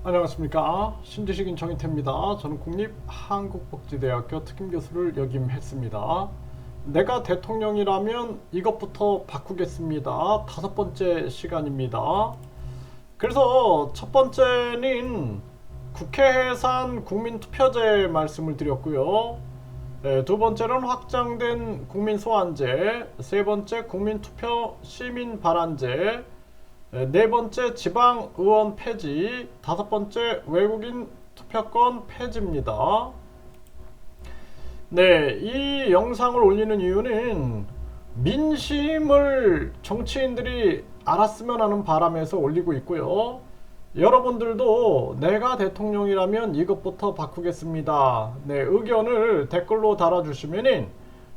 안녕하십니까. 신지식인 정인태입니다. 저는 국립한국복지대학교 특임교수를 역임했습니다. 내가 대통령이라면 이것부터 바꾸겠습니다. 5번째 시간입니다. 그래서 첫 번째는 국회 해산 국민투표제 말씀을 드렸고요. 두 번째는 확장된 국민소환제, 세 번째 국민투표 시민발안제, 네 번째 지방의원 폐지, 다섯 번째 외국인 투표권 폐지입니다. 네, 이 영상을 올리는 이유는 민심을 정치인들이 알았으면 하는 바람에서 올리고 있고요. 여러분들도 내가 대통령이라면 이것부터 바꾸겠습니다. 네, 의견을 댓글로 달아주시면은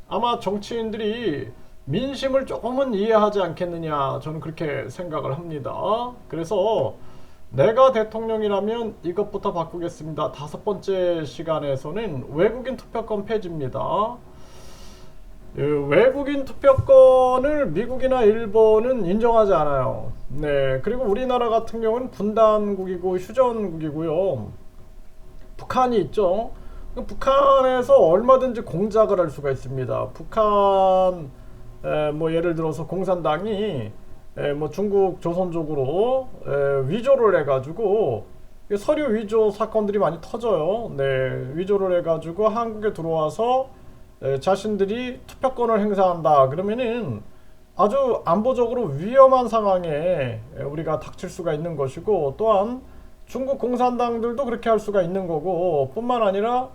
아마 정치인들이 민심을 조금은 이해하지 않겠느냐, 저는 그렇게 생각을 합니다. 그래서 내가 대통령이라면 이것부터 바꾸겠습니다. 5번째 시간에서는 외국인 투표권 폐지입니다. 외국인 투표권을 미국이나 일본은 인정하지 않아요. 네, 그리고 우리나라 같은 경우는 분단국이고 휴전국이고요. 북한이 있죠. 북한에서 얼마든지 공작을 할 수가 있습니다. 북한 뭐 예를 들어서 공산당이 뭐 중국 조선족으로 위조를 해가지고 서류 위조 사건들이 많이 터져요. 네, 위조를 해가지고 한국에 들어와서 자신들이 투표권을 행사한다 그러면은 아주 안보적으로 위험한 상황에 우리가 닥칠 수가 있는 것이고, 또한 중국 공산당들도 그렇게 할 수가 있는 거고, 뿐만 아니라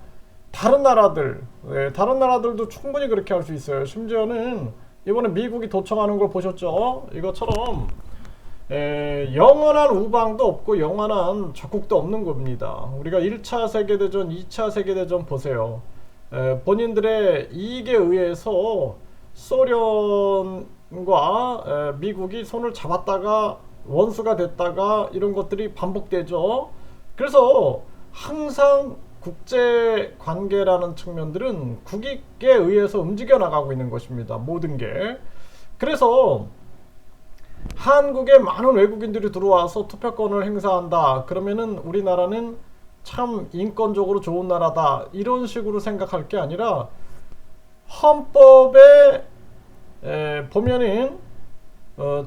다른 나라들도 충분히 그렇게 할 수 있어요. 심지어는 이번에 미국이 도청하는 걸 보셨죠? 이것처럼 영원한 우방도 없고 영원한 적국도 없는 겁니다. 우리가 1차 세계대전, 2차 세계대전 보세요. 본인들의 이익에 의해서 소련과 미국이 손을 잡았다가 원수가 됐다가 이런 것들이 반복되죠. 그래서 항상 국제 관계라는 측면들은 국익에 의해서 움직여 나가고 있는 것입니다. 모든 게. 그래서 한국에 많은 외국인들이 들어와서 투표권을 행사한다 그러면은 우리나라는 참 인권적으로 좋은 나라다 이런 식으로 생각할 게 아니라, 헌법에 보면은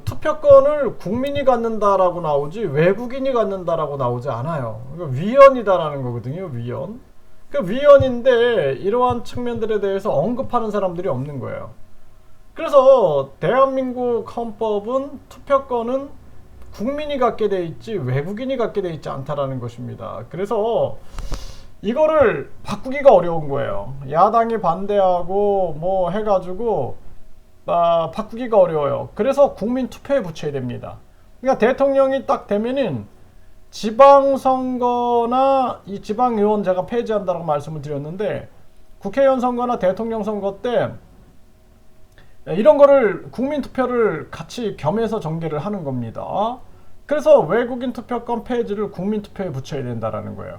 투표권을 국민이 갖는다라고 나오지 외국인이 갖는다라고 나오지 않아요. 그러니까 위헌이다라는 거거든요. 위헌. 그 위헌인데 이러한 측면들에 대해서 언급하는 사람들이 없는 거예요. 그래서 대한민국 헌법은 투표권은 국민이 갖게 돼 있지 외국인이 갖게 돼 있지 않다라는 것입니다. 그래서 이거를 바꾸기가 어려운 거예요. 야당이 반대하고 뭐 해가지고 바꾸기가 어려워요. 그래서 국민 투표에 붙여야 됩니다. 그러니까 대통령이 딱 되면은 지방선거나 이 지방의원 제가 폐지한다고 말씀을 드렸는데, 국회의원 선거나 대통령 선거 때 이런 거를 국민 투표를 같이 겸해서 전개를 하는 겁니다. 그래서 외국인 투표권 폐지를 국민 투표에 붙여야 된다라는 거예요.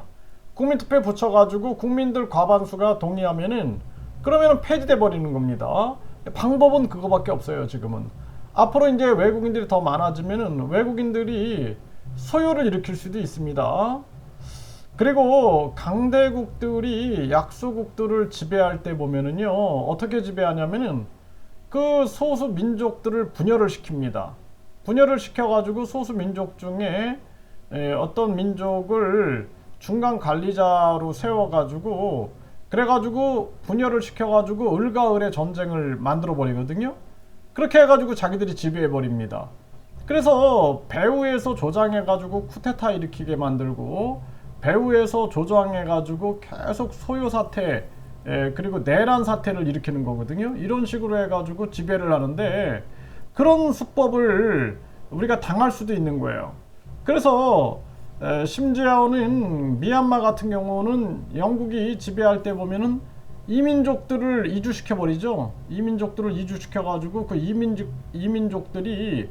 국민 투표에 붙여가지고 국민들 과반수가 동의하면은 그러면은 폐지돼 버리는 겁니다. 방법은 그거밖에 없어요. 지금은 앞으로 이제 외국인들이 더 많아지면은 외국인들이 소요를 일으킬 수도 있습니다. 그리고 강대국들이 약소국들을 지배할 때 보면은요, 어떻게 지배하냐면은 그 소수 민족들을 분열을 시킵니다. 분열을 시켜가지고 소수 민족 중에 어떤 민족을 중간 관리자로 세워가지고, 그래가지고 분열을 시켜가지고 을과 을의 전쟁을 만들어 버리거든요. 그렇게 해가지고 자기들이 지배해 버립니다. 그래서 배후에서 조장해가지고 쿠데타 일으키게 만들고, 배후에서 조장해가지고 계속 소요 사태, 그리고 내란 사태를 일으키는 거거든요. 이런 식으로 해가지고 지배를 하는데, 그런 수법을 우리가 당할 수도 있는 거예요. 그래서 심지어는 미얀마 같은 경우는 영국이 지배할 때 보면은 이민족들을 이주시켜 버리죠. 이민족들을 이주시켜 가지고 그 이민족들이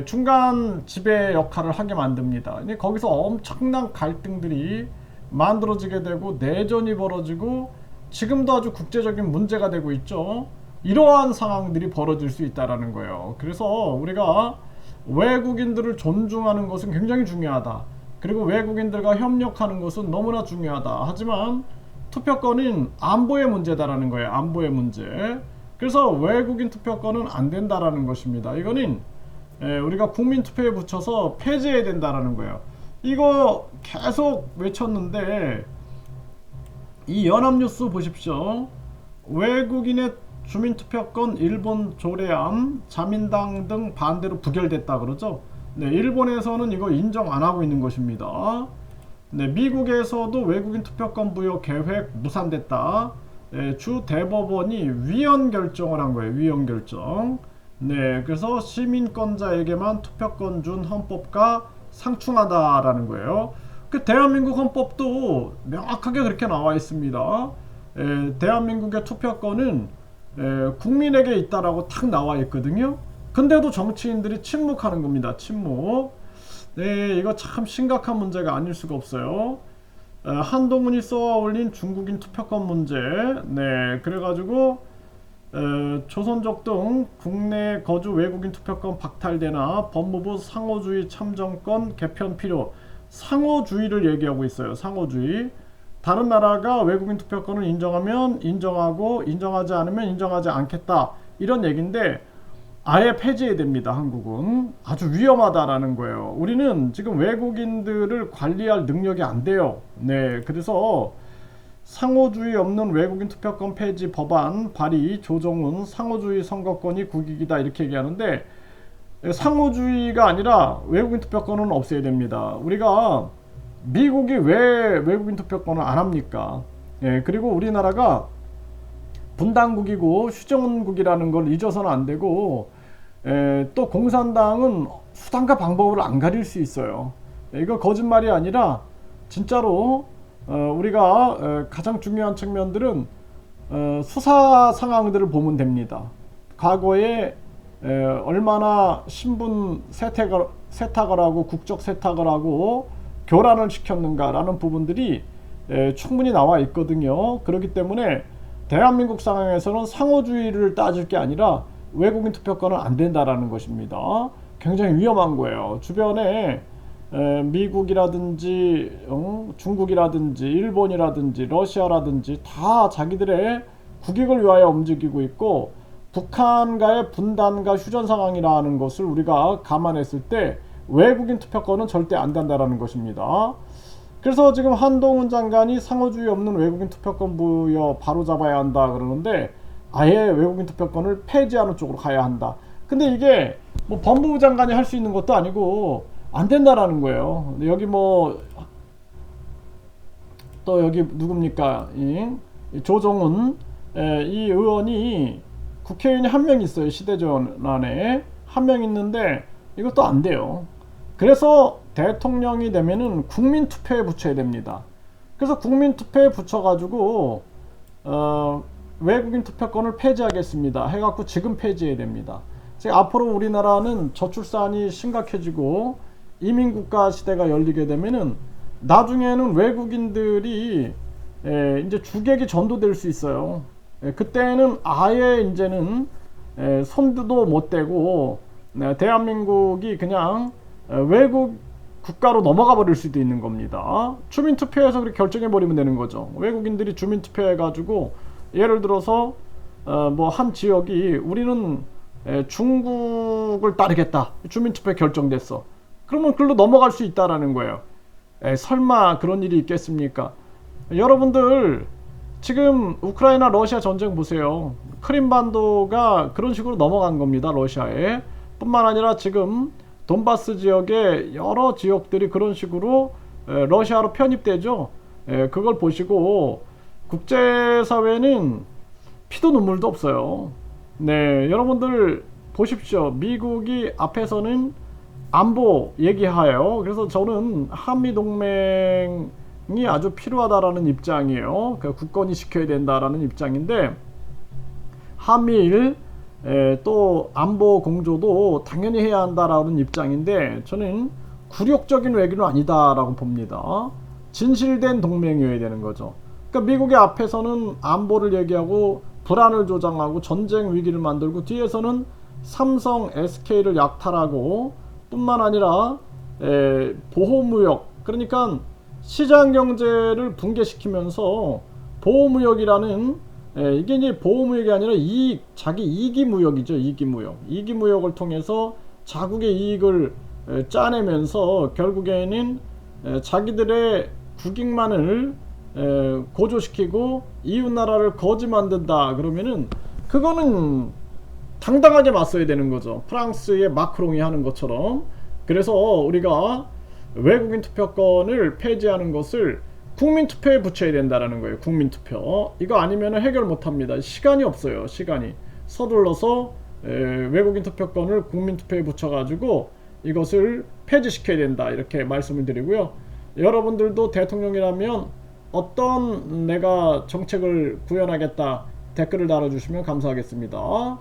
중간 지배 역할을 하게 만듭니다. 근데 거기서 엄청난 갈등들이 만들어지게 되고 내전이 벌어지고 지금도 아주 국제적인 문제가 되고 있죠. 이러한 상황들이 벌어질 수 있다라는 거예요. 그래서 우리가 외국인들을 존중하는 것은 굉장히 중요하다. 그리고 외국인들과 협력하는 것은 너무나 중요하다. 하지만 투표권은 안보의 문제다라는 거예요. 안보의 문제. 그래서 외국인 투표권은 안 된다라는 것입니다. 이거는 우리가 국민투표에 붙여서 폐지해야 된다라는 거예요. 이거 계속 외쳤는데 이 연합뉴스 보십시오. 외국인의 주민투표권 일본 조례안 자민당 등 반대로 부결됐다 그러죠. 네, 일본에서는 이거 인정 안 하고 있는 것입니다. 네, 미국에서도 외국인 투표권 부여 계획 무산됐다. 네, 주 대법원이 위헌 결정을 한 거예요. 위헌 결정. 네, 그래서 시민권자에게만 투표권 준 헌법과 상충하다라는 거예요. 그 대한민국 헌법도 명확하게 그렇게 나와 있습니다. 대한민국의 투표권은 국민에게 있다라고 탁 나와 있거든요. 근데도 정치인들이 침묵하는 겁니다. 침묵. 네, 이거 참 심각한 문제가 아닐 수가 없어요. 한동훈이 쏘아 올린 중국인 투표권 문제. 네, 그래가지고 조선족 등 국내 거주 외국인 투표권 박탈되나 법무부 상호주의 참정권 개편 필요. 상호주의를 얘기하고 있어요. 상호주의. 다른 나라가 외국인 투표권을 인정하면 인정하고 인정하지 않으면 인정하지 않겠다. 이런 얘기인데 아예 폐지해야 됩니다. 한국은. 아주 위험하다라는 거예요. 우리는 지금 외국인들을 관리할 능력이 안 돼요. 네, 그래서 상호주의 없는 외국인 투표권 폐지 법안 발의 조정훈 상호주의 선거권이 국익이다 이렇게 얘기하는데 상호주의가 아니라 외국인 투표권은 없애야 됩니다. 우리가 미국이 왜 외국인 투표권을 안 합니까? 예, 그리고 우리나라가 분단국이고 휴전국이라는 걸 잊어서는 안 되고 또 공산당은 수단과 방법을 안 가릴 수 있어요. 이거 거짓말이 아니라 진짜로 우리가 가장 중요한 측면들은 수사 상황들을 보면 됩니다. 과거에 얼마나 신분 세탁을 하고 국적 세탁을 하고 교란을 시켰는가라는 부분들이 충분히 나와 있거든요. 그렇기 때문에 대한민국 상황에서는 상호주의를 따질 게 아니라 외국인 투표권은 안 된다라는 것입니다. 굉장히 위험한 거예요. 주변에 미국이라든지 중국이라든지 일본이라든지 러시아라든지 다 자기들의 국익을 위하여 움직이고 있고 북한과의 분단과 휴전 상황이라는 것을 우리가 감안했을 때 외국인 투표권은 절대 안 된다라는 것입니다. 그래서 지금 한동훈 장관이 상호주의 없는 외국인 투표권 부여 바로 잡아야 한다 그러는데 아예 외국인 투표권을 폐지하는 쪽으로 가야 한다. 근데 이게 뭐 법무부 장관이 할 수 있는 것도 아니고 안 된다라는 거예요. 여기 뭐 또 여기 누굽니까? 이 조정훈 이 의원이 국회의원이 한 명 있어요. 시대전환에 한 명 있는데 이것도 안 돼요. 그래서 대통령이 되면은 국민투표에 붙여야 됩니다. 그래서 국민투표에 붙여가지고 외국인 투표권을 폐지하겠습니다 해갖고 지금 폐지해야 됩니다. 즉 앞으로 우리나라는 저출산이 심각해지고 이민국가 시대가 열리게 되면은 나중에는 외국인들이 이제 주객이 전도될 수 있어요. 그때는 아예 이제는 손도 못 대고 대한민국이 그냥 외국 국가로 넘어가 버릴 수도 있는 겁니다. 주민투표에서 그렇게 결정해 버리면 되는 거죠. 외국인들이 주민투표해 가지고 예를 들어서 뭐 한 지역이 우리는 중국을 따르겠다. 주민투표에 결정됐어. 그러면 그걸로 넘어갈 수 있다라는 거예요. 설마 그런 일이 있겠습니까? 여러분들 지금 우크라이나 러시아 전쟁 보세요. 크림반도가 그런 식으로 넘어간 겁니다. 러시아에. 뿐만 아니라 지금 돈바스 지역의 여러 지역들이 그런 식으로 러시아로 편입되죠. 그걸 보시고 국제사회는 피도 눈물도 없어요. 네, 여러분들 보십시오. 미국이 앞에서는 안보 얘기하여 그래서 저는 한미동맹이 아주 필요하다라는 입장이에요. 굳건히 지켜야 된다라는 입장인데 한미일 또 안보 공조도 당연히 해야 한다라는 입장인데 저는 굴욕적인 외교는 아니다라고 봅니다. 진실된 동맹이어야 되는 거죠. 그러니까 미국의 앞에서는 안보를 얘기하고 불안을 조장하고 전쟁 위기를 만들고 뒤에서는 삼성, SK를 약탈하고 뿐만 아니라 보호무역 그러니까 시장 경제를 붕괴시키면서 보호무역이라는, 이게 이제 보호무역이 아니라 자기 이기무역이죠. 이기무역을 통해서 자국의 이익을 짜내면서 결국에는 자기들의 국익만을 고조시키고 이웃나라를 거지 만든다. 그러면은 그거는 당당하게 맞서야 되는 거죠. 프랑스의 마크롱이 하는 것처럼. 그래서 우리가 외국인 투표권을 폐지하는 것을 국민투표에 붙여야 된다라는 거예요. 국민투표. 이거 아니면 해결 못합니다. 시간이 없어요. 시간이. 서둘러서 외국인 투표권을 국민투표에 붙여가지고 이것을 폐지시켜야 된다. 이렇게 말씀을 드리고요. 여러분들도 대통령이라면 어떤 내가 정책을 구현하겠다 댓글을 달아주시면 감사하겠습니다.